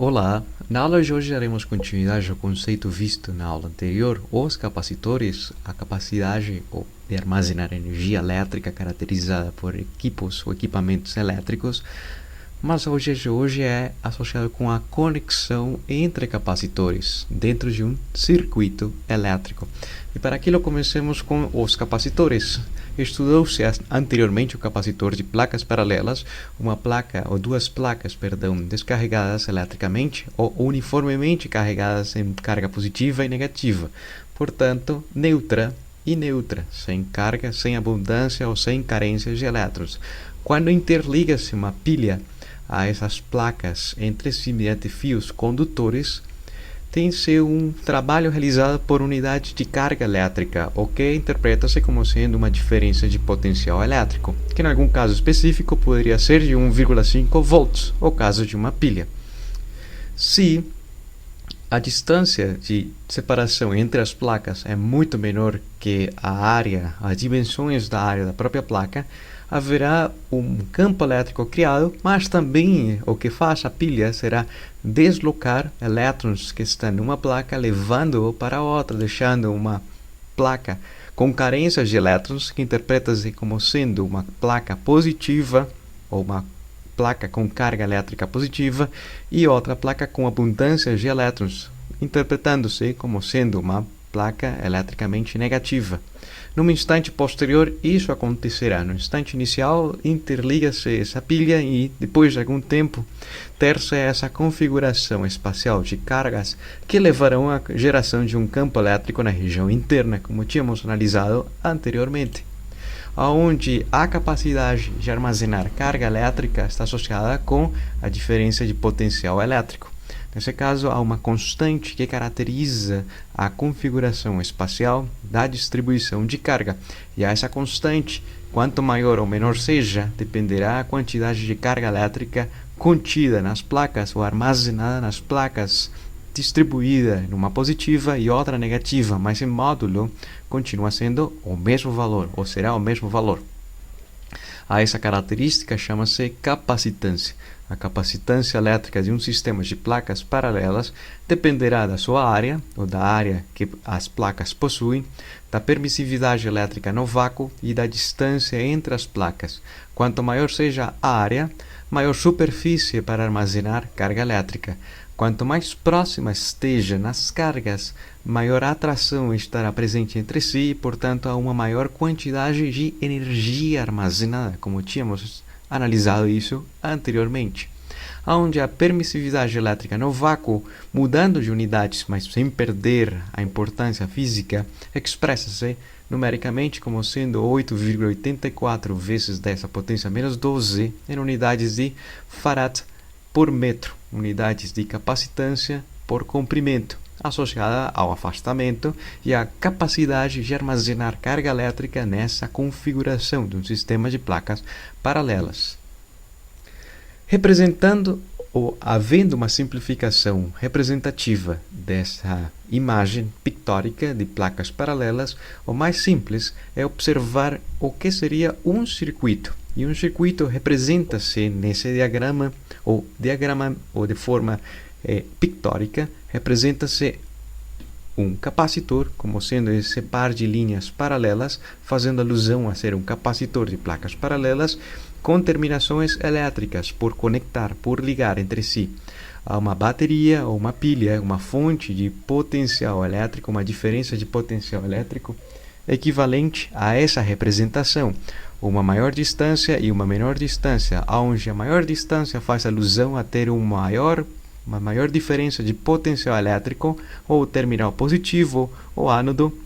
Olá, na aula de hoje daremos continuidade ao conceito visto na aula anterior. Os capacitores, a capacidade de armazenar energia elétrica caracterizada por equipos ou equipamentos elétricos, mas o dia de hoje é associado com a conexão entre capacitores dentro de um circuito elétrico. E para aquilo comecemos com os capacitores. Estudou-se anteriormente o capacitor de placas paralelas, uma placa ou duas placas, descarregadas eletricamente ou uniformemente carregadas em carga positiva e negativa, portanto, neutra e neutra, sem carga, sem abundância ou sem carência de elétrons. Quando interliga-se uma pilha a essas placas entre si mediante fios condutores, tem-se um trabalho realizado por unidade de carga elétrica, o que interpreta-se como sendo uma diferença de potencial elétrico, que em algum caso específico poderia ser de 1,5 volts, o caso de uma pilha. Se a distância de separação entre as placas é muito menor que a área, as dimensões da área da própria placa, haverá um campo elétrico criado, mas também o que faz a pilha será deslocar elétrons que estão numa placa, levando-o para outra, deixando uma placa com carências de elétrons, que interpreta-se como sendo uma placa positiva, ou uma placa com carga elétrica positiva, e outra placa com abundância de elétrons, interpretando-se como sendo uma placa eletricamente negativa. Num instante posterior, isso acontecerá. No instante inicial, interliga-se essa pilha e, depois de algum tempo, ter-se essa configuração espacial de cargas que levarão à geração de um campo elétrico na região interna, como tínhamos analisado anteriormente, onde a capacidade de armazenar carga elétrica está associada com a diferença de potencial elétrico. Nesse caso, há uma constante que caracteriza a configuração espacial da distribuição de carga. E essa constante, quanto maior ou menor seja, dependerá da quantidade de carga elétrica contida nas placas ou armazenada nas placas, distribuída numa positiva e outra negativa, mas em módulo continua sendo o mesmo valor, ou será o mesmo valor. A essa característica chama-se capacitância. A capacitância elétrica de um sistema de placas paralelas dependerá da sua área, ou da área que as placas possuem, da permissividade elétrica no vácuo e da distância entre as placas. Quanto maior seja a área, maior superfície para armazenar carga elétrica. Quanto mais próxima esteja nas cargas, maior atração estará presente entre si e, portanto, há uma maior quantidade de energia armazenada, como tínhamos analisado isso anteriormente. Onde a permissividade elétrica no vácuo, mudando de unidades, mas sem perder a importância física, expressa-se numericamente como sendo 8,84 vezes 10 a potência menos 12 em unidades de farad por metro, unidades de capacitância por comprimento, associada ao afastamento e à capacidade de armazenar carga elétrica nessa configuração de um sistema de placas paralelas. Representando ou havendo uma simplificação representativa dessa imagem pictórica de placas paralelas, o mais simples é observar o que seria um circuito. E um circuito representa-se nesse diagrama ou de forma pictórica, representa-se um capacitor, como sendo esse par de linhas paralelas, fazendo alusão a ser um capacitor de placas paralelas, com terminações elétricas por conectar, por ligar entre si. Há uma bateria ou uma pilha, uma fonte de potencial elétrico, uma diferença de potencial elétrico equivalente a essa representação. Uma maior distância e uma menor distância, onde a maior distância faz alusão a ter uma maior diferença de potencial elétrico, ou o terminal positivo, o ánodo,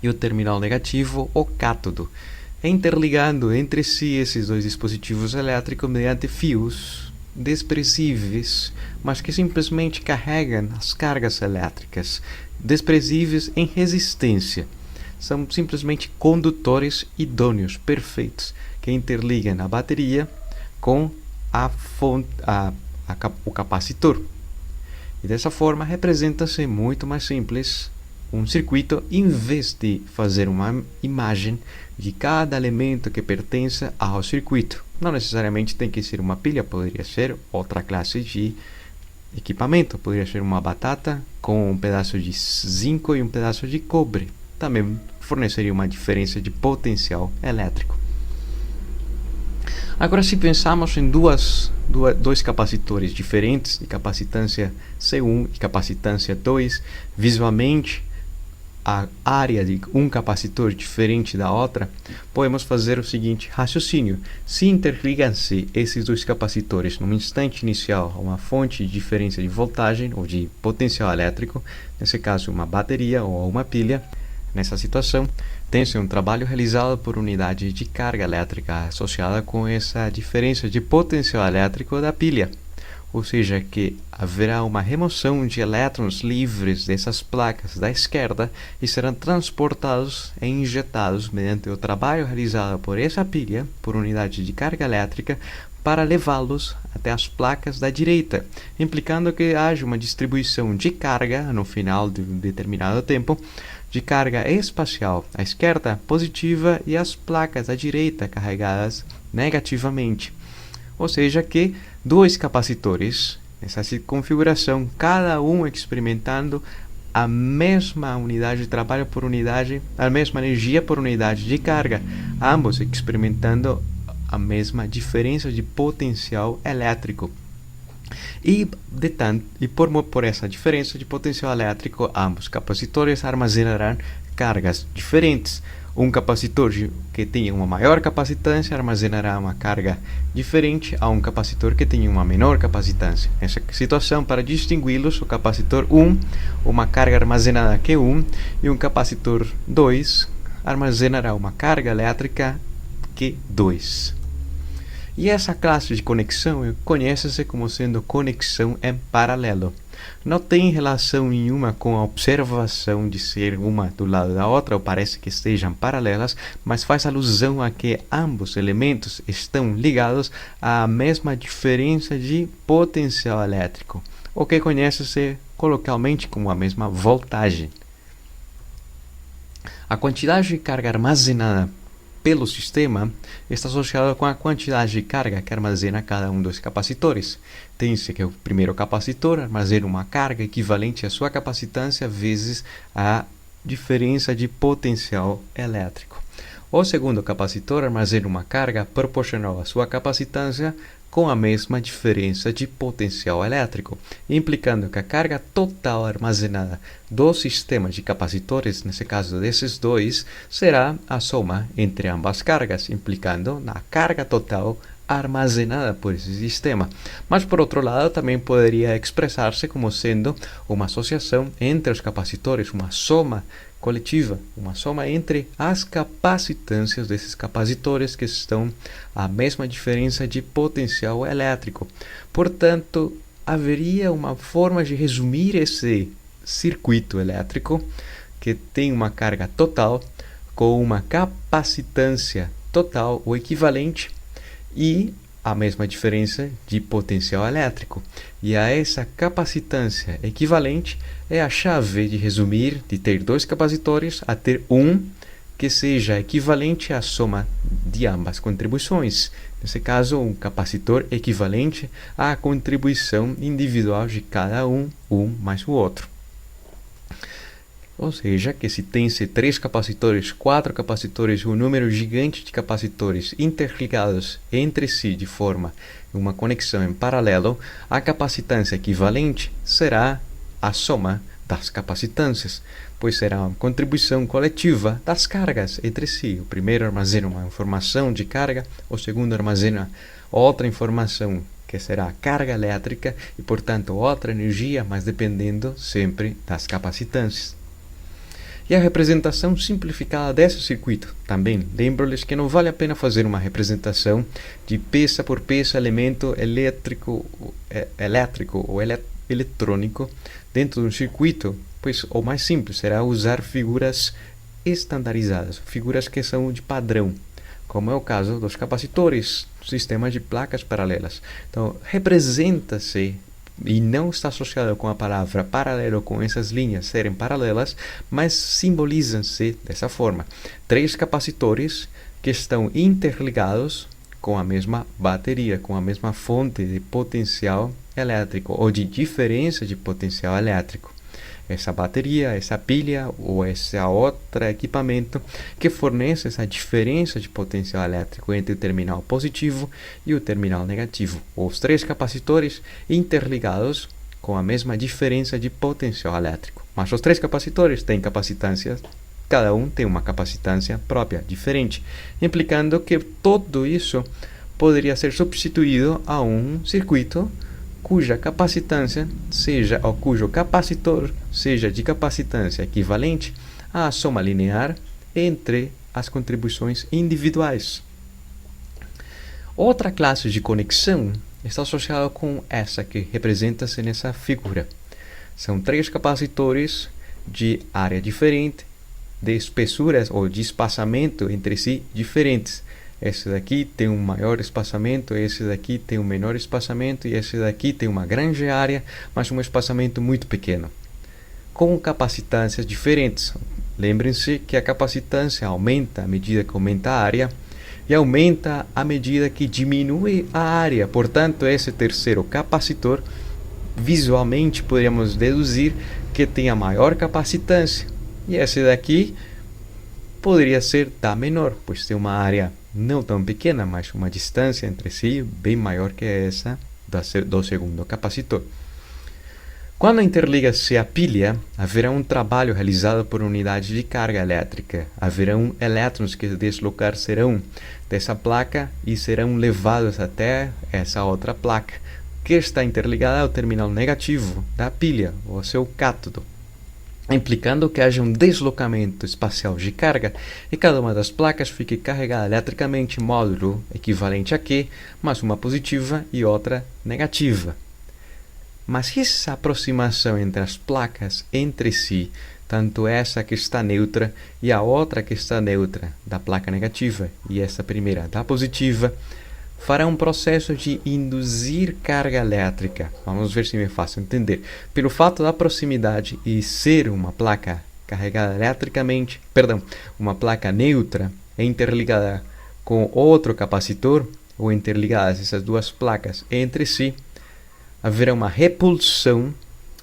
e o terminal negativo, o cátodo, interligando entre si esses dois dispositivos elétricos mediante fios desprezíveis, mas que simplesmente carregam as cargas elétricas, desprezíveis em resistência. São simplesmente condutores idôneos, perfeitos, que interligam a bateria com o capacitor. E dessa forma representa-se muito mais simples um circuito, em vez de fazer uma imagem de cada elemento que pertence ao circuito. Não necessariamente tem que ser uma pilha, poderia ser outra classe de equipamento. Poderia ser uma batata com um pedaço de zinco e um pedaço de cobre. Também forneceria uma diferença de potencial elétrico. Agora, se pensarmos em dois capacitores diferentes, de capacitância C1 e capacitância 2, visualmente a área de um capacitor diferente da outra, podemos fazer o seguinte raciocínio. Se interligam-se esses dois capacitores num instante inicial a uma fonte de diferença de voltagem ou de potencial elétrico, nesse caso uma bateria ou uma pilha, nessa situação, tem-se um trabalho realizado por unidade de carga elétrica associada com essa diferença de potencial elétrico da pilha. Ou seja, que haverá uma remoção de elétrons livres dessas placas da esquerda e serão transportados e injetados mediante o trabalho realizado por essa pilha, por unidade de carga elétrica, para levá-los até as placas da direita, implicando que haja uma distribuição de carga no final de um determinado tempo, de carga espacial à esquerda positiva e as placas à direita carregadas negativamente. Ou seja, que dois capacitores, nessa configuração, cada um experimentando a mesma unidade de trabalho por unidade, a mesma energia por unidade de carga, ambos experimentando a mesma diferença de potencial elétrico. E por essa diferença de potencial elétrico, ambos capacitores armazenarão cargas diferentes. Um capacitor que tenha uma maior capacitância armazenará uma carga diferente a um capacitor que tenha uma menor capacitância. Nessa situação, para distingui-los, o capacitor 1, uma carga armazenada Q1, e um capacitor 2 armazenará uma carga elétrica Q2. E essa classe de conexão conhece-se como sendo conexão em paralelo. Não tem relação nenhuma com a observação de ser uma do lado da outra, ou parece que estejam paralelas, mas faz alusão a que ambos elementos estão ligados à mesma diferença de potencial elétrico, o que conhece-se coloquialmente como a mesma voltagem. A quantidade de carga armazenada pelo sistema está associado com a quantidade de carga que armazena cada um dos capacitores. Tem-se que o primeiro capacitor armazena uma carga equivalente à sua capacitância vezes a diferença de potencial elétrico. O segundo capacitor armazena uma carga proporcional à sua capacitância com a mesma diferença de potencial elétrico, implicando que a carga total armazenada do sistema de capacitores, nesse caso desses dois, será a soma entre ambas cargas, implicando na carga total armazenada por esse sistema. Mas, por outro lado, também poderia expressar-se como sendo uma associação entre os capacitores, uma soma coletiva, uma soma entre as capacitâncias desses capacitores que estão a mesma diferença de potencial elétrico. Portanto, haveria uma forma de resumir esse circuito elétrico que tem uma carga total com uma capacitância total ou equivalente e a mesma diferença de potencial elétrico. E a essa capacitância equivalente é a chave de resumir de ter dois capacitores a ter um que seja equivalente à soma de ambas contribuições. Nesse caso, um capacitor equivalente à contribuição individual de cada um mais o outro. Ou seja, que se tem-se 3 capacitores, 4 capacitores, um número gigante de capacitores interligados entre si de forma uma conexão em paralelo, a capacitância equivalente será a soma das capacitâncias, pois será uma contribuição coletiva das cargas entre si. O primeiro armazena uma informação de carga, o segundo armazena outra informação que será a carga elétrica e, portanto, outra energia, mas dependendo sempre das capacitâncias. E a representação simplificada desse circuito. Também lembro-lhes que não vale a pena fazer uma representação de peça por peça, elemento elétrico ou eletrônico dentro de um circuito, pois o mais simples será usar figuras estandarizadas, figuras que são de padrão, como é o caso dos capacitores, sistemas de placas paralelas. Então, representa-se e não está associado com a palavra paralelo, com essas linhas serem paralelas, mas simbolizam-se dessa forma. 3 capacitores que estão interligados com a mesma bateria, com a mesma fonte de potencial elétrico ou de diferença de potencial elétrico. Essa bateria, essa pilha ou esse outro equipamento que fornece essa diferença de potencial elétrico entre o terminal positivo e o terminal negativo. Os três capacitores interligados com a mesma diferença de potencial elétrico. Mas os três capacitores têm capacitâncias, cada um tem uma capacitância própria, diferente, implicando que tudo isso poderia ser substituído a um circuito cuja capacitância seja, ou cujo capacitor seja de capacitância equivalente à soma linear entre as contribuições individuais. Outra classe de conexão está associada com essa que representa-se nessa figura. São três capacitores de área diferente, de espessuras ou de espaçamento entre si diferentes. Esse daqui tem um maior espaçamento, esse daqui tem um menor espaçamento e esse daqui tem uma grande área, mas um espaçamento muito pequeno, com capacitâncias diferentes. Lembrem-se que a capacitância aumenta à medida que aumenta a área e aumenta à medida que diminui a área. Portanto, esse terceiro capacitor, visualmente poderíamos deduzir que tem a maior capacitância. E esse daqui poderia ser da menor, pois tem uma área não tão pequena, mas uma distância entre si bem maior que essa do segundo capacitor. Quando interliga-se a pilha, haverá um trabalho realizado por unidade de carga elétrica. Haverão elétrons que deslocar-serão dessa placa e serão levados até essa outra placa, que está interligada ao terminal negativo da pilha, ou ao seu cátodo, implicando que haja um deslocamento espacial de carga e cada uma das placas fique carregada eletricamente em módulo equivalente a Q, mas uma positiva e outra negativa. Mas essa aproximação entre as placas entre si, tanto essa que está neutra e a outra que está neutra da placa negativa e essa primeira da positiva, fará um processo de induzir carga elétrica. Vamos ver se me faço entender. Pelo fato da proximidade e ser uma placa carregada eletricamente, uma placa neutra interligada com outro capacitor, ou interligadas essas duas placas entre si, haverá uma repulsão,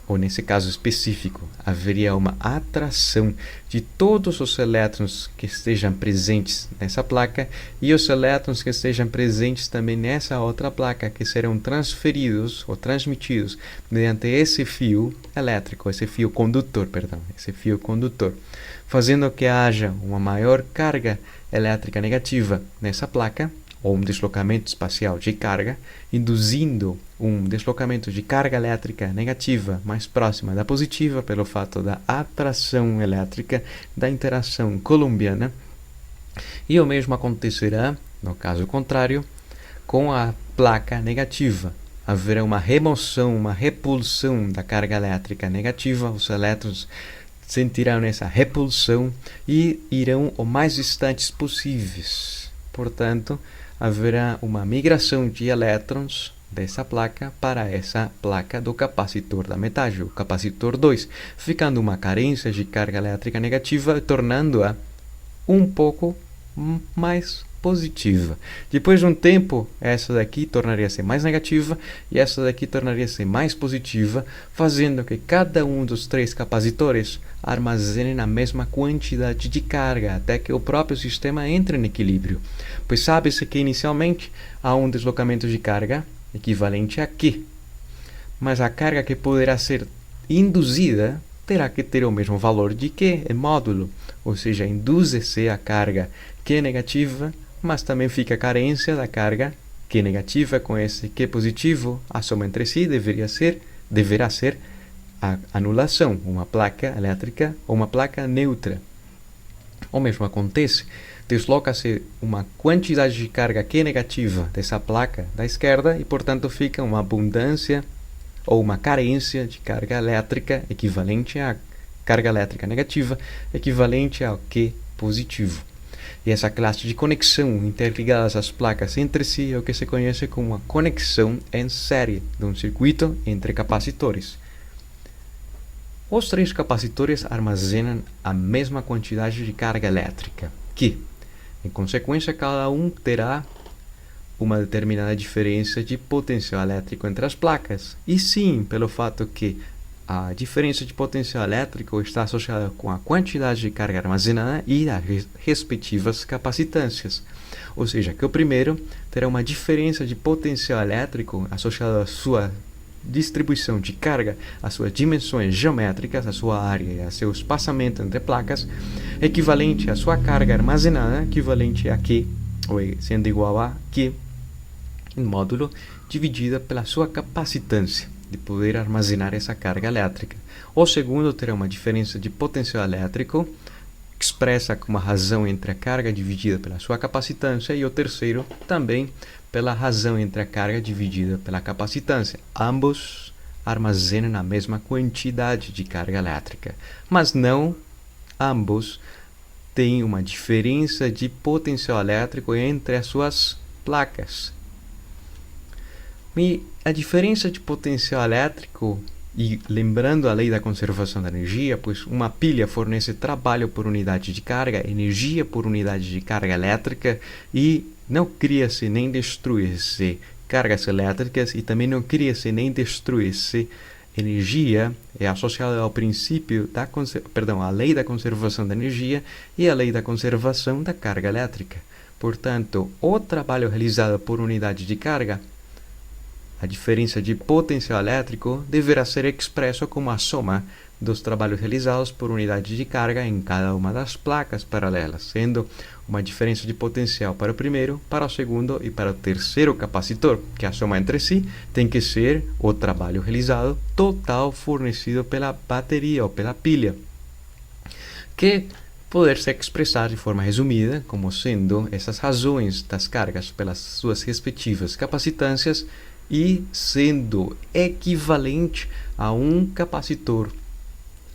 ou nesse caso específico, haveria uma atração de todos os elétrons que estejam presentes nessa placa e os elétrons que estejam presentes também nessa outra placa, que serão transferidos ou transmitidos mediante esse fio elétrico, esse fio condutor, fazendo que haja uma maior carga elétrica negativa nessa placa, ou um deslocamento espacial de carga, induzindo um deslocamento de carga elétrica negativa mais próxima da positiva pelo fato da atração elétrica da interação coulombiana. E o mesmo acontecerá, no caso contrário, com a placa negativa. Haverá uma remoção, uma repulsão da carga elétrica negativa, os elétrons sentirão essa repulsão e irão o mais distantes possíveis. Portanto, haverá uma migração de elétrons dessa placa para essa placa do capacitor da metade, o capacitor 2, ficando uma carência de carga elétrica negativa, tornando-a um pouco mais positiva. Depois de um tempo, essa daqui tornaria-se mais negativa e essa daqui tornaria-se mais positiva, fazendo que cada um dos três capacitores armazene a mesma quantidade de carga, até que o próprio sistema entre em equilíbrio. Pois sabe-se que inicialmente há um deslocamento de carga equivalente a Q, mas a carga que poderá ser induzida terá que ter o mesmo valor de Q em módulo, ou seja, induz-se a carga Q negativa, mas também fica a carência da carga Q negativa com esse Q positivo. A soma entre si deverá ser a anulação, uma placa elétrica ou uma placa neutra. O mesmo acontece, desloca-se uma quantidade de carga Q negativa dessa placa da esquerda e, portanto, fica uma abundância ou uma carência de carga elétrica equivalente à carga elétrica negativa, equivalente ao Q positivo. E essa classe de conexão interligadas às placas entre si é o que se conhece como uma conexão em série de um circuito entre capacitores. Os três capacitores armazenam a mesma quantidade de carga elétrica, que, em consequência, cada um terá uma determinada diferença de potencial elétrico entre as placas, e sim pelo fato que a diferença de potencial elétrico está associada com a quantidade de carga armazenada e as respectivas capacitâncias. Ou seja, que o primeiro terá uma diferença de potencial elétrico associada à sua distribuição de carga, às suas dimensões geométricas, à sua área e ao seu espaçamento entre placas, equivalente à sua carga armazenada, equivalente a Q, ou sendo igual a Q, em módulo, dividida pela sua capacitância de poder armazenar essa carga elétrica. O segundo terá uma diferença de potencial elétrico, expressa como a razão entre a carga dividida pela sua capacitância, e o terceiro também pela razão entre a carga dividida pela capacitância. Ambos armazenam a mesma quantidade de carga elétrica, mas não ambos têm uma diferença de potencial elétrico entre as suas placas. E a diferença de potencial elétrico, e lembrando a lei da conservação da energia, pois uma pilha fornece trabalho por unidade de carga, energia por unidade de carga elétrica, e não cria-se nem destrói-se cargas elétricas, e também não cria-se nem destrói-se energia, é associada ao princípio da a lei da conservação da energia e a lei da conservação da carga elétrica. Portanto, o trabalho realizado por unidade de carga, a diferença de potencial elétrico, deverá ser expresso como a soma dos trabalhos realizados por unidade de carga em cada uma das placas paralelas, sendo uma diferença de potencial para o primeiro, para o segundo e para o terceiro capacitor, que a soma entre si tem que ser o trabalho realizado total fornecido pela bateria ou pela pilha, que poder ser expressado de forma resumida como sendo essas razões das cargas pelas suas respectivas capacitâncias e sendo equivalente a um capacitor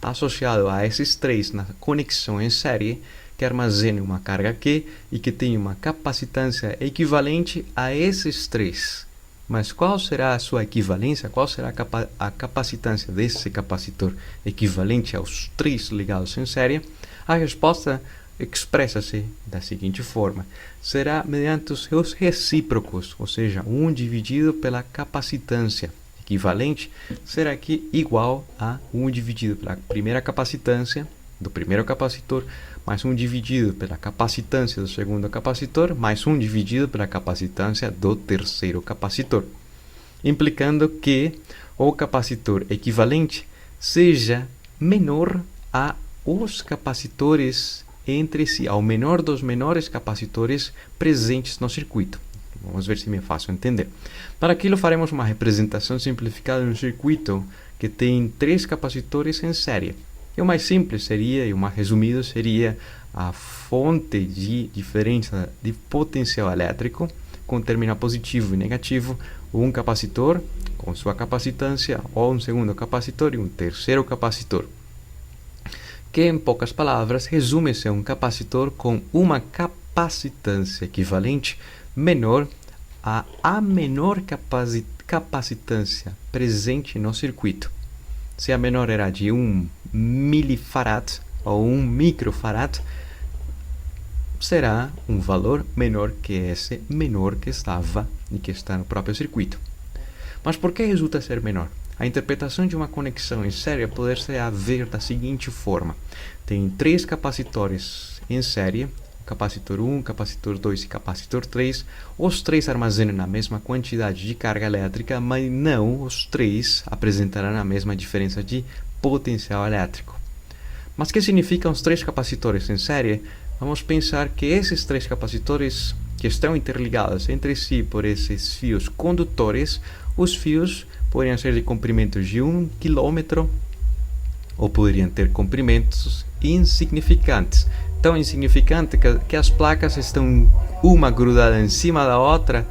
associado a esses três na conexão em série, que armazene uma carga Q e que tenha uma capacitância equivalente a esses três. Mas qual será a sua equivalência? Qual será a capacitância desse capacitor equivalente aos três ligados em série? A resposta expressa-se da seguinte forma: será mediante os seus recíprocos, ou seja, 1 dividido pela capacitância equivalente será aqui igual a 1 dividido pela primeira capacitância do primeiro capacitor, mais 1 dividido pela capacitância do segundo capacitor, mais 1 dividido pela capacitância do terceiro capacitor, implicando que o capacitor equivalente seja menor a os capacitores entre si, ao menor dos menores capacitores presentes no circuito. Vamos ver se me é fácil entender. Para aquilo faremos uma representação simplificada de um circuito que tem 3 capacitores em série. E o mais simples seria, e o mais resumido seria, a fonte de diferença de potencial elétrico com terminal positivo e negativo, um capacitor com sua capacitância, ou um segundo capacitor e um terceiro capacitor, que em poucas palavras resume-se a um capacitor com uma capacitância equivalente menor a menor capacitância presente no circuito. Se a menor era de 1 milifarad ou 1 microfarad, será um valor menor que esse menor que estava e que está no próprio circuito. Mas por que resulta ser menor? A interpretação de uma conexão em série poder-se haver da seguinte forma: tem 3 capacitores em série, capacitor 1, capacitor 2 e capacitor 3. Os 3 armazenam a mesma quantidade de carga elétrica, mas não os 3 apresentarão a mesma diferença de potencial elétrico. Mas o que significam os 3 capacitores em série? Vamos pensar que esses 3 capacitores que estão interligados entre si por esses fios condutores, os fios poderiam ser de comprimentos de 1 km ou poderiam ter comprimentos insignificantes, tão insignificante que as placas estão uma grudada em cima da outra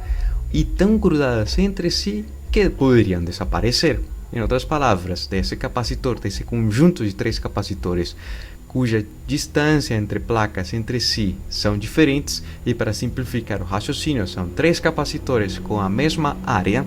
e tão grudadas entre si que poderiam desaparecer. Em outras palavras, desse capacitor, desse conjunto de 3 capacitores, cuja distância entre placas entre si são diferentes, e para simplificar o raciocínio, são 3 capacitores com a mesma área.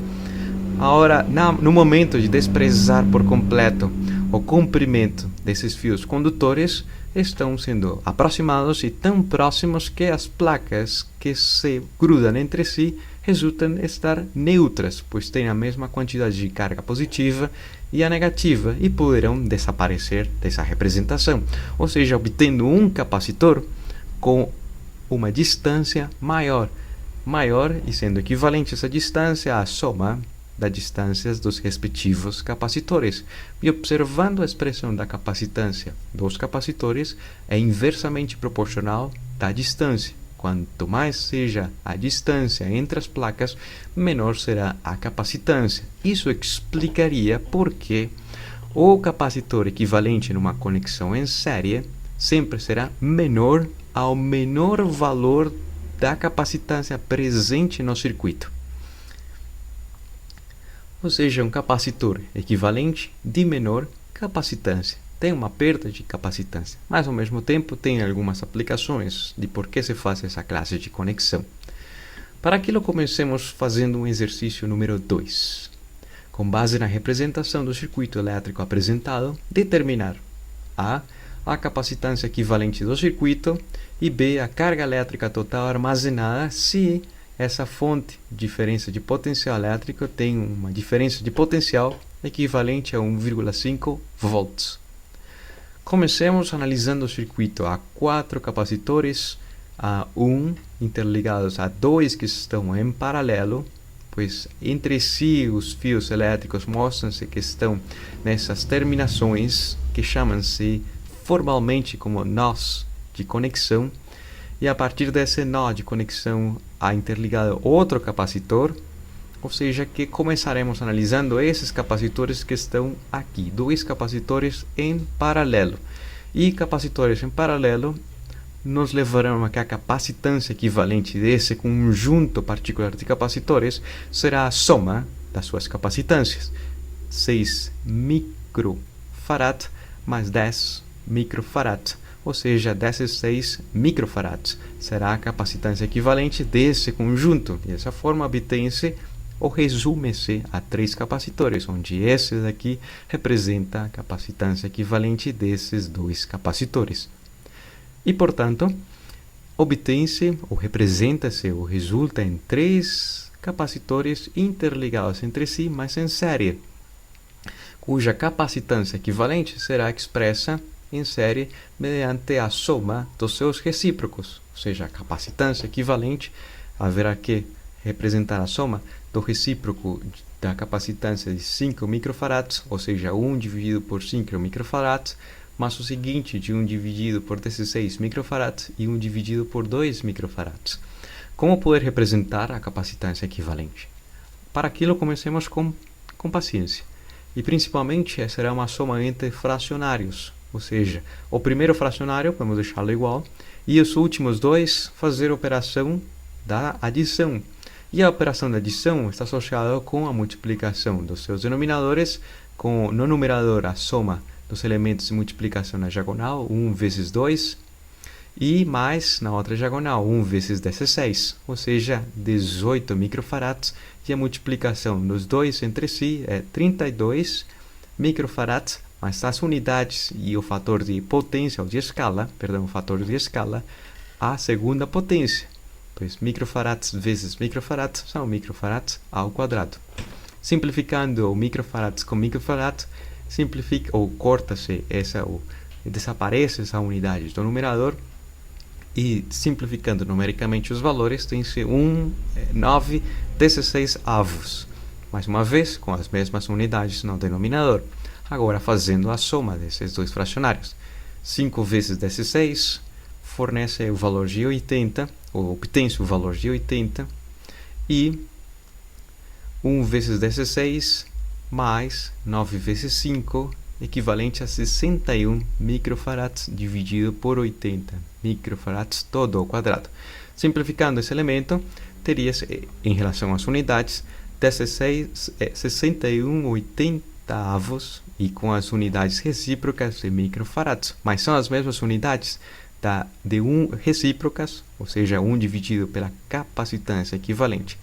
Agora, no momento de desprezar por completo o comprimento desses fios condutores, estão sendo aproximados e tão próximos que as placas que se grudam entre si resultam estar neutras, pois têm a mesma quantidade de carga positiva e a negativa e poderão desaparecer dessa representação, ou seja, obtendo um capacitor com uma distância maior e sendo equivalente essa distância à soma das distâncias dos respectivos capacitores. E observando a expressão da capacitância dos capacitores é inversamente proporcional da distância. Quanto mais seja a distância entre as placas, menor será a capacitância. Isso explicaria por que o capacitor equivalente numa conexão em série sempre será menor ao menor valor da capacitância presente no circuito. Ou seja, um capacitor equivalente de menor capacitância tem uma perda de capacitância, mas ao mesmo tempo tem algumas aplicações de por que se faz essa classe de conexão. Para aquilo, comecemos fazendo um exercício número 2. Com base na representação do circuito elétrico apresentado, determinar a capacitância equivalente do circuito e B, a carga elétrica total armazenada se essa fonte, diferença de potencial elétrico, tem uma diferença de potencial equivalente a 1,5 volts. Comecemos analisando o circuito. Há 4 capacitores, há 1 interligados a 2 que estão em paralelo, pois entre si os fios elétricos mostram-se que estão nessas terminações que chamam-se formalmente como nós de conexão, e a partir desse nó de conexão há interligado outro capacitor, ou seja, que começaremos analisando esses capacitores que estão aqui, 2 capacitores em paralelo. E capacitores em paralelo nos levarão a que a capacitância equivalente desse conjunto particular de capacitores será a soma das suas capacitâncias. 6 microfarad mais 10 microfarad, ou seja, 16 microfarads será a capacitância equivalente desse conjunto. Dessa forma, obtém-se ou resume-se a 3 capacitores, onde esse daqui representa a capacitância equivalente desses 2 capacitores. E, portanto, obtém-se ou representa-se ou resulta em 3 capacitores interligados entre si, mas em série, cuja capacitância equivalente será expressa em série mediante a soma dos seus recíprocos, ou seja, a capacitância equivalente haverá que representar a soma do recíproco da capacitância de 5 microfarads, ou seja, 1 dividido por 5 microfarads, mas o seguinte de 1 dividido por 16 microfarads e 1 dividido por 2 microfarads. Como poder representar a capacitância equivalente? Para aquilo, comecemos com paciência. E principalmente será uma soma entre fracionários, ou seja, o primeiro fracionário vamos deixá-lo igual e os últimos 2 fazer a operação da adição. E a operação da adição está associada com a multiplicação dos seus denominadores, com no numerador a soma dos elementos de multiplicação na diagonal, 1 vezes 2, e mais na outra diagonal, 1 vezes 16, ou seja, 18 microfarads, e a multiplicação dos 2 entre si é 32 microfarads, mas as unidades e o fator de potência, ou de escala, o fator de escala, a segunda potência, pois microfarads vezes microfarads são microfarads ao quadrado. Simplificando o microfarads com microfarads, simplifica ou corta-se desaparece essa unidade do numerador, e simplificando numericamente os valores, tem-se 9/16 avos, mais uma vez com as mesmas unidades no denominador. Agora, fazendo a soma desses 2 fracionários, 5 vezes 16 fornece o valor de 80, ou obtém-se o valor de 80, e 1 vezes 16 mais 9 vezes 5, equivalente a 61 microfarads dividido por 80 microfarads todo ao quadrado. Simplificando esse elemento, teria-se, em relação às unidades, 61 oitentavos, e com as unidades recíprocas de microfarads, mas são as mesmas unidades de 1 recíprocas, ou seja, 1 dividido pela capacitância equivalente.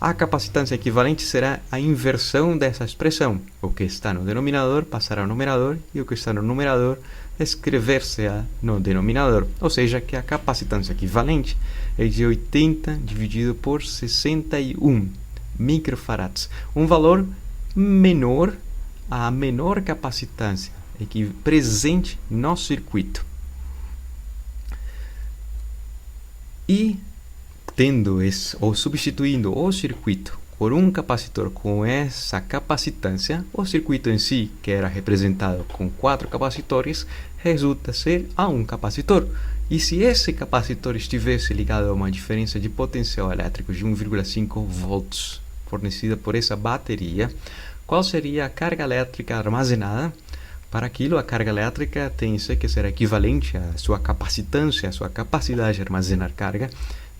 A capacitância equivalente será a inversão dessa expressão. O que está no denominador passará ao numerador e o que está no numerador escrever-se-á no denominador. Ou seja, que a capacitância equivalente é de 80 dividido por 61 microfarads. Um valor menor à menor capacitância presente no circuito. E substituindo o circuito por um capacitor com essa capacitância, o circuito em si, que era representado com 4 capacitores, resulta ser a um capacitor. E se esse capacitor estivesse ligado a uma diferença de potencial elétrico de 1,5 volts fornecida por essa bateria, qual seria a carga elétrica armazenada? Para aquilo, a carga elétrica tem que ser equivalente à sua capacitância, à sua capacidade de armazenar carga,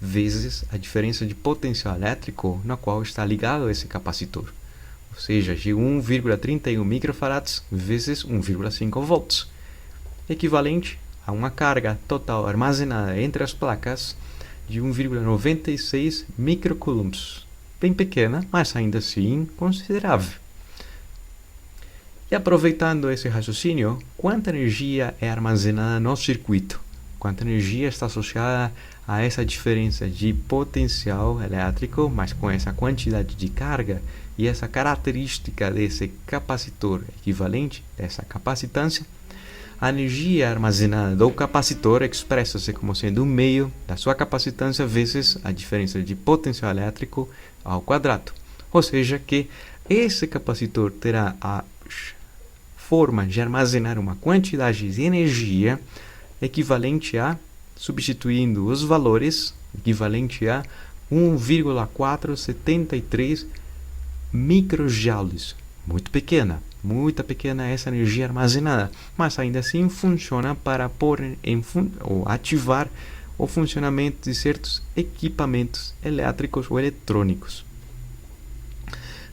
vezes a diferença de potencial elétrico na qual está ligado esse capacitor. Ou seja, de 1,31 microfarads vezes 1,5 volts. Equivalente a uma carga total armazenada entre as placas de 1,96 microcoulombs. Bem pequena, mas ainda assim considerável. E aproveitando esse raciocínio, quanta energia é armazenada no circuito? Quanta energia está associada a essa diferença de potencial elétrico, mas com essa quantidade de carga e essa característica desse capacitor equivalente, dessa capacitância? A energia armazenada do capacitor expressa-se como sendo o meio da sua capacitância vezes a diferença de potencial elétrico ao quadrado. Ou seja, que esse capacitor terá a forma de armazenar uma quantidade de energia equivalente a, substituindo os valores, equivalente a 1,473 microjoules. Muita pequena essa energia armazenada, mas ainda assim funciona para pôr ou ativar o funcionamento de certos equipamentos elétricos ou eletrônicos.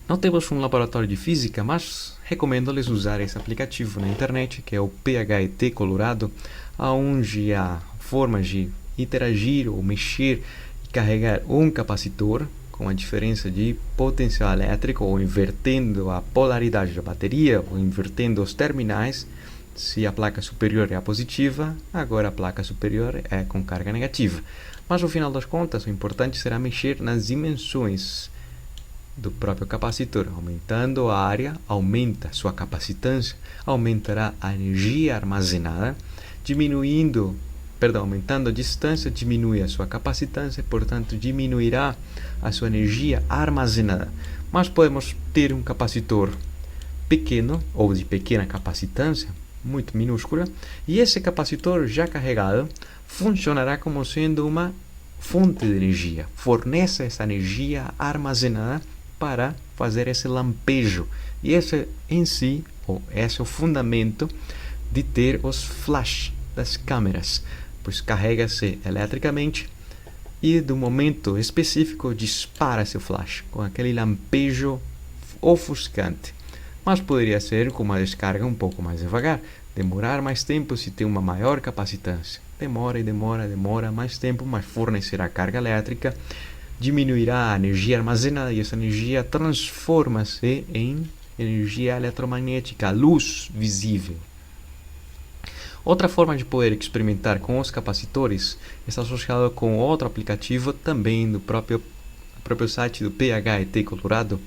Não temos um laboratório de física, mas recomendo-lhes usar esse aplicativo na internet, que é o PHET Colorado, onde há formas de interagir ou mexer e carregar um capacitor com a diferença de potencial elétrico, ou invertendo a polaridade da bateria, ou invertendo os terminais. Se a placa superior é a positiva, agora a placa superior é com carga negativa. Mas no final das contas, o importante será mexer nas dimensões do próprio capacitor. Aumentando a área, aumenta a sua capacitância, aumentará a energia armazenada, aumentando a distância, diminui a sua capacitância, portanto diminuirá a sua energia armazenada. Mas podemos ter um capacitor pequeno ou de pequena capacitância, muito minúscula, e esse capacitor já carregado funcionará como sendo uma fonte de energia, fornece essa energia armazenada para fazer esse lampejo. E esse em si, esse é o fundamento de ter os flash das câmeras, pois carrega-se eletricamente e do momento específico dispara-se o flash com aquele lampejo ofuscante. Mas poderia ser com uma descarga um pouco mais devagar, demorar mais tempo se tem uma maior capacitância. Demora mais tempo, mas fornecerá carga elétrica, diminuirá a energia armazenada e essa energia transforma-se em energia eletromagnética, luz visível. Outra forma de poder experimentar com os capacitores está associada com outro aplicativo também do próprio site do PHET Colorado,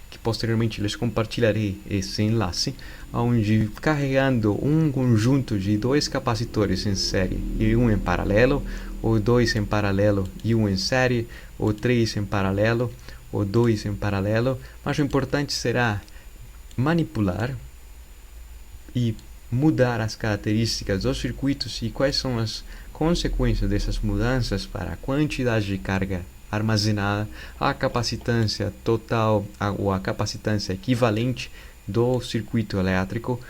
que posteriormente lhes compartilharei esse enlace, onde carregando um conjunto de 2 capacitores em série e um em paralelo, ou 2 em paralelo e um em série, ou 3 em paralelo, ou 2 em paralelo, mas o importante será manipular e mudar as características dos circuitos e quais são as consequências dessas mudanças para a quantidade de carga armazenada, a capacitância total ou a capacitância equivalente do circuito elétrico,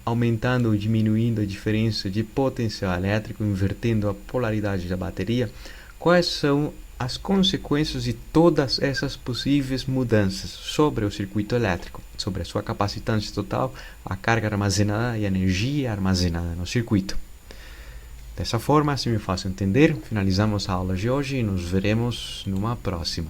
aumentando ou diminuindo a diferença de potencial elétrico, invertendo a polaridade da bateria. Quais são as consequências de todas essas possíveis mudanças sobre o circuito elétrico, sobre a sua capacitância total, a carga armazenada e a energia armazenada no circuito. Dessa forma, se me faço entender, finalizamos a aula de hoje e nos veremos numa próxima.